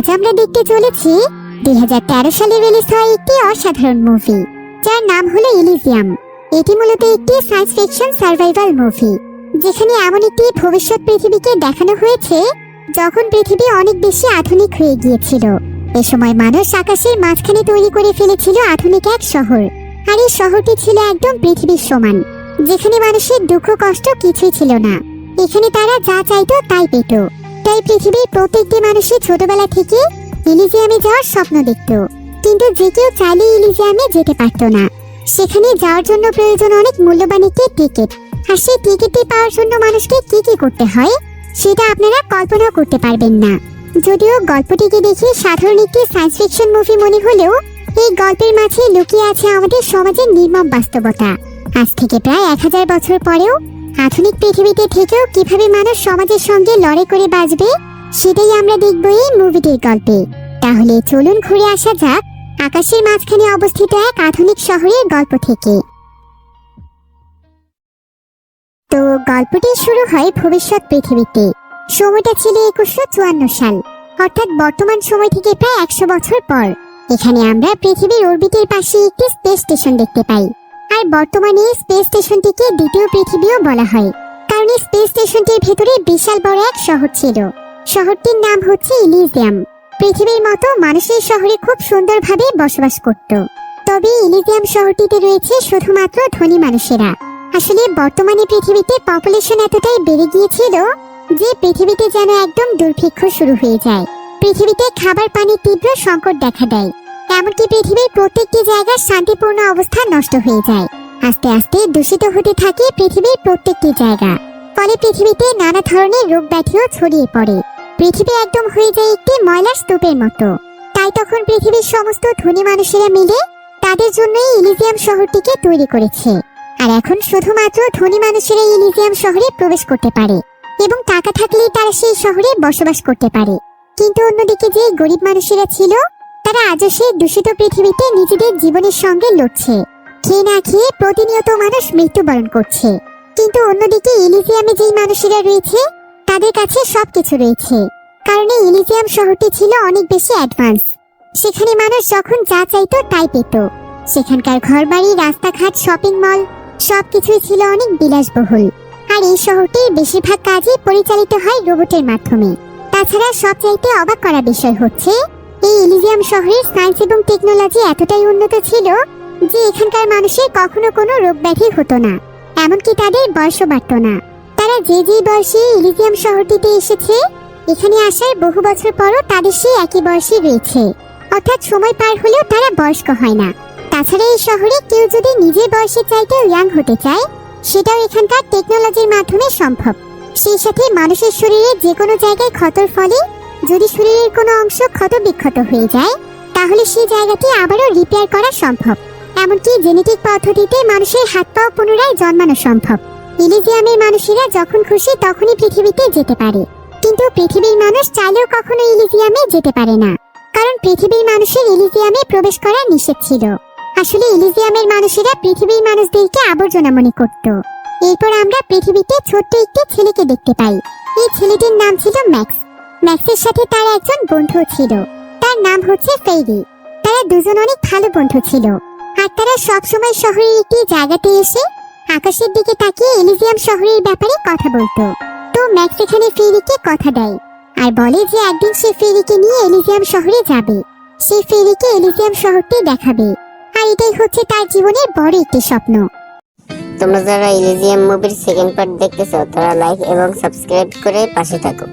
আজ আমরা দেখতে চলেছি 2013 সালে রিলিজ হওয়া একটি অসাধারণ মুভি, যার নাম হলো ইলিজিয়াম। এটি মূলত একটি সায়েন্স ফিকশন সার্ভাইভাল মুভি, যেখানে এমন একটি ভবিষ্যৎ পৃথিবীকে দেখানো হয়েছে যখন পৃথিবী অনেক বেশি আধুনিক হয়ে গিয়েছিল। এ সময় মানুষ আকাশের মাঝখানে তৈরি করে ফেলেছিল আধুনিক এক শহর, আর এই শহরটি ছিল একদম পৃথিবীর সমান, যেখানে মানুষের দুঃখ কষ্ট কিছুই ছিল না। এখানে তারা যা চাইতো তাই পেত। তাই পৃথিবীর প্রত্যেকটি মানুষই ছোটবেলা থেকে ইলিজিয়ামে যাওয়ার স্বপ্ন দেখত, কিন্তু যে কেউ চাইলে ইলিজিয়ামে যেতে পারতো না। সেখানে যাওয়ার জন্য প্রয়োজন অনেক মূল্যবান একটি টিকিট, আর সেই টিকিটটি পাওয়ার জন্য মানুষকে কি কি করতে হয় সেটা আপনারা কল্পনা করতে পারবেন না। যদিও গল্পটিকে দেখে সাধারণ একটি সায়েন্স ফিকশন মুভি মনে হলেও এই গল্পের মাঝে লুকিয়ে আছে আমাদের সমাজের নির্মম বাস্তবতা। আজ থেকে প্রায় 1000 বছর পরেও আধুনিক পৃথিবীতে থেকেও কিভাবে মানুষ সমাজের সঙ্গে লড়াই করে বাঁচবে সেটাই আমরা দেখব এই মুভিটির গল্পে। তাহলে চলুন ঘুরে আসা যাক আকাশের মাঝখানে অবস্থিত এক আধুনিক শহরের গল্প থেকে। তো গল্পটি শুরু হয় ভবিষ্যৎ পৃথিবীতে। সময়টা ছিল 2154 সাল, অর্থাৎ বর্তমান সময় থেকে প্রায় 100 বছর পর। এখানে আমরা পৃথিবীর অরবিটের পাশে একটি স্পেস স্টেশন দেখতে পাই, আর বর্তমানে এই স্পেস স্টেশনটিকে দ্বিতীয় পৃথিবীও বলা হয়, কারণ এই স্পেস স্টেশনটির ভেতরে বিশাল বড় এক শহর ছিল। শহরটির নাম হচ্ছে ইলিজিয়াম। পৃথিবীর মতো মানুষের শহরে খুব সুন্দরভাবে বসবাস করত, তবে ইলিজিয়াম শহরটিতে রয়েছে শুধুমাত্র ধনী মানুষেরা। আসলে বর্তমানে পৃথিবীতে পপুলেশন এতটাই বেড়ে গিয়েছিল যে পৃথিবীতে যেন একদম দুর্ভিক্ষ শুরু হয়ে যায়। পৃথিবীতে খাবার পানির তীব্র সংকট দেখা দেয়, এমনকি পৃথিবীর প্রত্যেকটি জায়গার শান্তিপূর্ণ অবস্থা নষ্ট হয়ে যায়। আস্তে আস্তে দূষিত হতে থাকে পৃথিবীর প্রত্যেকটি জায়গা, ফলে পৃথিবীতে নানা ধরনের রোগ ব্যাধিও ছড়িয়ে পড়ে। পৃথিবী একদম হয়ে যায় একটি ময়লার স্তূপের মতো। তাই তখন পৃথিবীর সমস্ত ধনী মানুষেরা মিলে তাদের জন্যই ইলিজিয়াম শহরটিকে তৈরি করেছে। আর এখন শুধুমাত্র ধনী মানুষেরা ইলিজিয়াম শহরে প্রবেশ করতে পারে, এবং টাকা থাকলেই তারা সেই শহরে বসবাস করতে পারে। কিন্তু অন্যদিকে যে গরিব মানুষেরা ছিল তারা আজও সেই দূষিত পৃথিবীতে নিজেদের জীবনের সঙ্গে লড়ছে। খেয়ে না খেয়ে প্রতিনিয়ত মানুষ মৃত্যুবরণ করছে। কিন্তু অন্যদিকে ইলিজিয়ামে যেই মানুষেরা রয়েছে তাদের কাছে সবকিছু রয়েছে, কারণ এই ইলিজিয়াম শহরটি ছিল অনেক বেশি অ্যাডভান্স। সেখানে মানুষ যখন যা চাইতো তাই পেত। সেখানকার ঘরবাড়ি, রাস্তাঘাট, শপিং মল সবকিছুই ছিল অনেক বিলাসবহুল। আর এই শহরটির বেশিরভাগ কাজই পরিচালিত হয় রোবটের মাধ্যমে। তাছাড়া সবচাইতে অবাক করা বিষয় হচ্ছে এই ইলিজিয়াম শহরের সায়েন্স এবং টেকনোলজি এতটাই উন্নত ছিল যে এখানকার মানুষের কখনো কোনো রোগ ব্যাধি হতো না, এমনকি তাদের বয়সও বাড়তো না। তারা যে বয়সে ইলিজিয়াম শহরটিতে এসেছে, এখানে আসার বহু বছর পরও তাদের সেই একই বয়সই রয়েছে, অর্থাৎ সময় পার হলেও তারা বয়স্ক হয় না। তাছাড়া এই শহরে কেউ যদি নিজের বয়সের চাইতেও ইয়াং হতে চায় সেটাও এখানকার টেকনোলজির মাধ্যমে সম্ভব। সেই সাথে মানুষের শরীরে যে কোনো জায়গায় ক্ষতর ফলে যদি শরীরের কোনো অংশ ক্ষত বিক্ষত হয়ে যায় তাহলে সেই জায়গাটি আবারও রিপেয়ার করা সম্ভব। এমনকি জেনেটিক পদ্ধতিতে মানুষের হাত পাও পুনরায় জন্মানো সম্ভব। ইলিজিয়ামের মানুষেরা যখন খুশি তখনই পৃথিবীতে যেতে পারে, কিন্তু পৃথিবীর মানুষ চাইলেও কখনো ইলিজিয়ামে যেতে পারে না, কারণ পৃথিবীর মানুষের ইলিজিয়ামে প্রবেশ করা নিষেধ ছিল। আসলে ইলিজিয়ামের মানুষেরা পৃথিবীর মানুষদেরকে আবর্জনা মনে করত। এরপর আমরা পৃথিবীতে ছোট্ট একটি ছেলেকে দেখতে পাই। এই ছেলেটির নাম ছিল ম্যাক্স। ম্যাক্সের সাথে তার একজন বন্ধু ছিল, তার নাম হচ্ছে ফেরি। তারা দুজন অনেক ভালো বন্ধু ছিল, আর তারা সবসময় শহরের একটি জায়গাতে এসে আকাশের দিকে তাকিয়ে ইলিজিয়াম শহরের ব্যাপারে কথা বলতো। তো ম্যাক্স এখানে ফেরিকে কথা দেয় আর বলে যে একদিন সে ফেরিকে নিয়ে ইলিজিয়াম শহরে যাবে। সে ফেরিকে ইলিজিয়াম শহরটি দেখাবে, আর এটাই হচ্ছে তার জীবনের বড় একটি স্বপ্ন। তোমরা যারা ইলিজিয়াম মুভির সেকেন্ড পার্ট দেখতেছো তারা লাইক এবং সাবস্ক্রাইব করে পাশে থাকো।